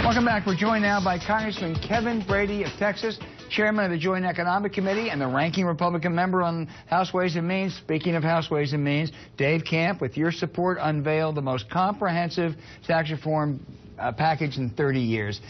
Welcome back. We're joined now by Congressman Kevin Brady of Texas, chairman of the Joint Economic Committee and the ranking Republican member on House Ways and Means. Speaking of House Ways and Means, Dave Camp, with your support, unveiled the most comprehensive tax reform package in 30 years.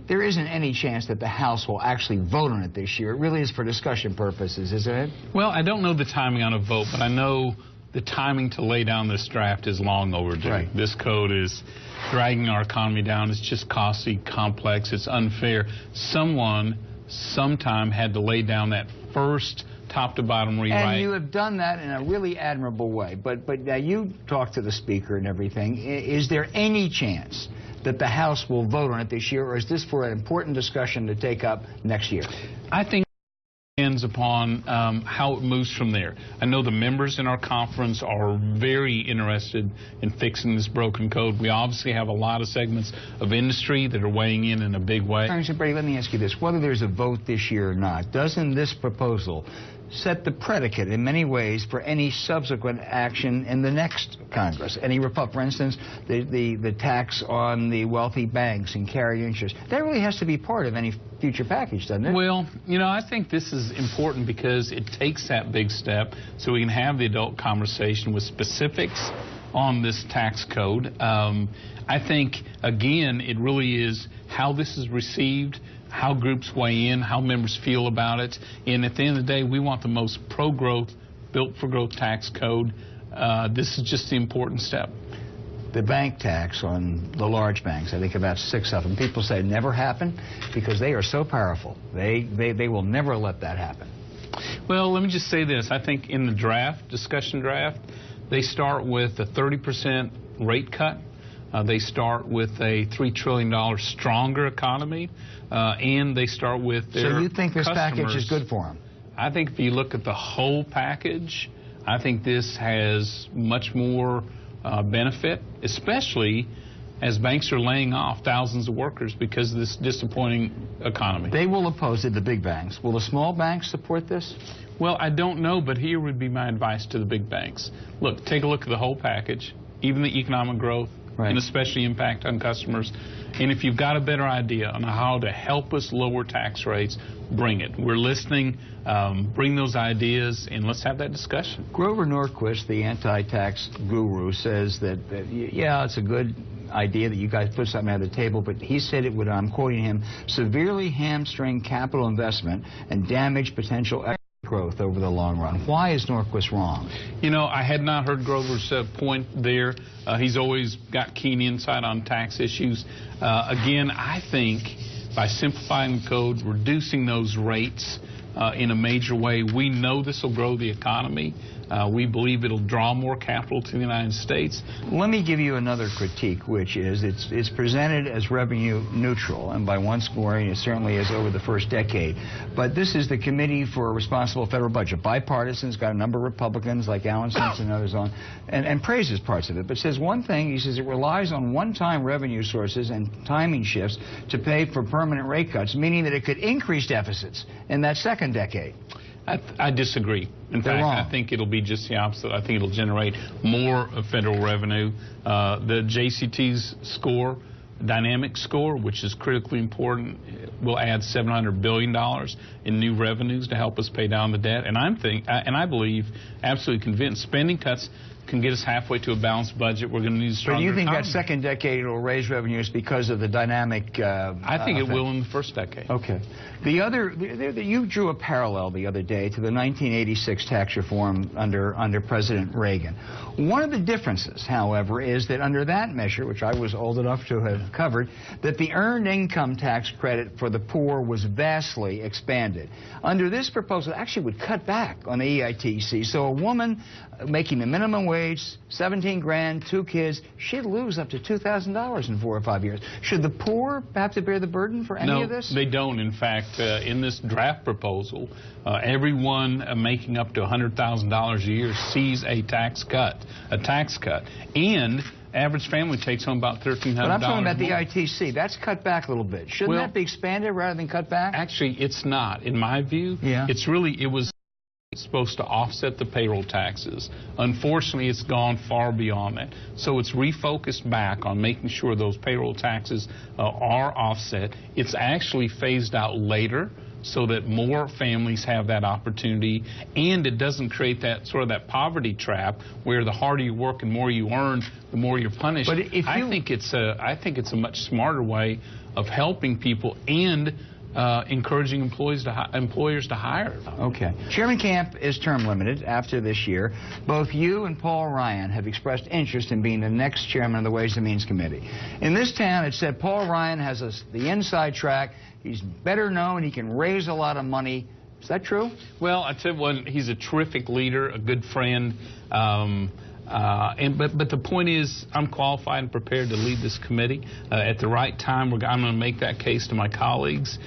There isn't any chance that the House will actually vote on it this year. It really is for discussion purposes, isn't it? Well, I don't know the timing on a vote, but I know the timing to lay down this draft is long overdue. Right. This code is dragging our economy down. It's just costly, complex, it's unfair. Someone, sometime, had to lay down that first top-to-bottom rewrite. And you have done that in a really admirable way. But now you talk to the Speaker and everything. Is there any chance that the House will vote on it this year, or is this for an important discussion to take up next year? I think it depends upon how it moves from there. I know the members in our conference are very interested in fixing this broken code. We obviously have a lot of segments of industry that are weighing in a big way. Congressman Brady, let me ask you this. Whether there's a vote this year or not, doesn't this proposal set the predicate in many ways for any subsequent action in the next Congress? For instance, the tax on the wealthy banks and carried interest. That really has to be part of any future package, doesn't it? Well, you know, I think this is important because it takes that big step so we can have the adult conversation with specifics on this tax code. I think, again, it really is how this is received, how groups weigh in, how members feel about it. And at the end of the day, we want the most pro-growth, built-for-growth tax code. This is just the important step. The bank tax on the large banks, I think about 6 of them, people say never happen because they are so powerful. They will never let that happen. Well, let me just say this. I think in the discussion draft, they start with a 30% rate cut. They start with a $3 trillion stronger economy, and they start with their So you think this customers. Package is good for them? I think if you look at the whole package, I think this has much more benefit, especially as banks are laying off thousands of workers because of this disappointing economy. They will oppose it, the big banks. Will the small banks support this? Well, I don't know, but here would be my advice to the big banks. Look, take a look at the whole package, even the economic growth, right, and especially impact on customers. And if you've got a better idea on how to help us lower tax rates, bring it. We're listening. Bring those ideas, and let's have that discussion. Grover Norquist, the anti-tax guru, says that, yeah, it's a good idea that you guys put something on the table, but he said it would, I'm quoting him, severely hamstring capital investment and damage potential growth over the long run. Why is Norquist wrong? You know, I had not heard Grover's point there. He's always got keen insight on tax issues. Again, I think by simplifying the code, reducing those rates in a major way, we know this will grow the economy. We believe it'll draw more capital to the United States. Let me give you another critique, which is it's presented as revenue neutral, and by one scoring, it certainly is over the first decade. But this is the Committee for a Responsible Federal Budget. Bipartisan, it's got a number of Republicans like Alan Simpson and others on, and praises parts of it. But says one thing, he says it relies on one-time revenue sources and timing shifts to pay for permanent rate cuts, meaning that it could increase deficits in that second decade. I disagree. In fact, I think it'll be just the opposite. I think it'll generate more federal revenue. The JCT's score, dynamic score, which is critically important, will add $700 billion in new revenues to help us pay down the debt. And I believe, absolutely convinced, spending cuts can get us halfway to a balanced budget. We're going to need a stronger economy. But you think economy. That second decade will raise revenues because of the dynamic I think it will in the first decade. Okay. You drew a parallel the other day to the 1986 tax reform under President Reagan. One of the differences, however, is that under that measure, which I was old enough to have covered, that the earned income tax credit for the poor was vastly expanded. Under this proposal, it actually would cut back on the EITC. So a woman making the minimum wage, 17 grand, 2 kids, she'd lose up to $2,000 in 4 or 5 years. Should the poor have to bear the burden for any of this? No, they don't. In fact, in this draft proposal, everyone making up to $100,000 a year sees a tax cut. And average family takes home about $1,300. But I'm talking about the ITC. That's cut back a little bit. Shouldn't that be expanded rather than cut back? Actually, it's not. In my view, it was supposed to offset the payroll taxes. Unfortunately, it's gone far beyond that. So it's refocused back on making sure those payroll taxes are offset. It's actually phased out later so that more families have that opportunity, and it doesn't create that sort of that poverty trap where the harder you work and more you earn, the more you're punished. But if I think it's a much smarter way of helping people and encouraging employers to hire. Okay. Chairman Camp is term limited after this year. Both you and Paul Ryan have expressed interest in being the next chairman of the Ways and Means Committee. In this town, it said Paul Ryan has the inside track. He's better known. He can raise a lot of money. Is that true? Well, I tell you what, he's a terrific leader, a good friend. But the point is, I'm qualified and prepared to lead this committee. At the right time, I'm going to make that case to my colleagues.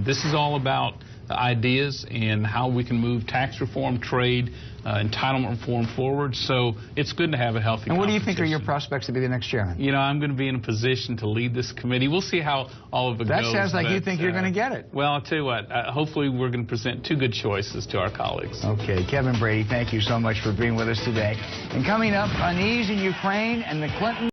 This is all about ideas and how we can move tax reform, trade, entitlement reform forward. So it's good to have a healthy And what do you think are your prospects to be the next chairman? You know, I'm going to be in a position to lead this committee. We'll see how all of it goes. That sounds like you think you're going to get it. Well, I'll tell you what, hopefully we're going to present two good choices to our colleagues. Okay, Kevin Brady, thank you so much for being with us today. And coming up, unease in Ukraine and the Clinton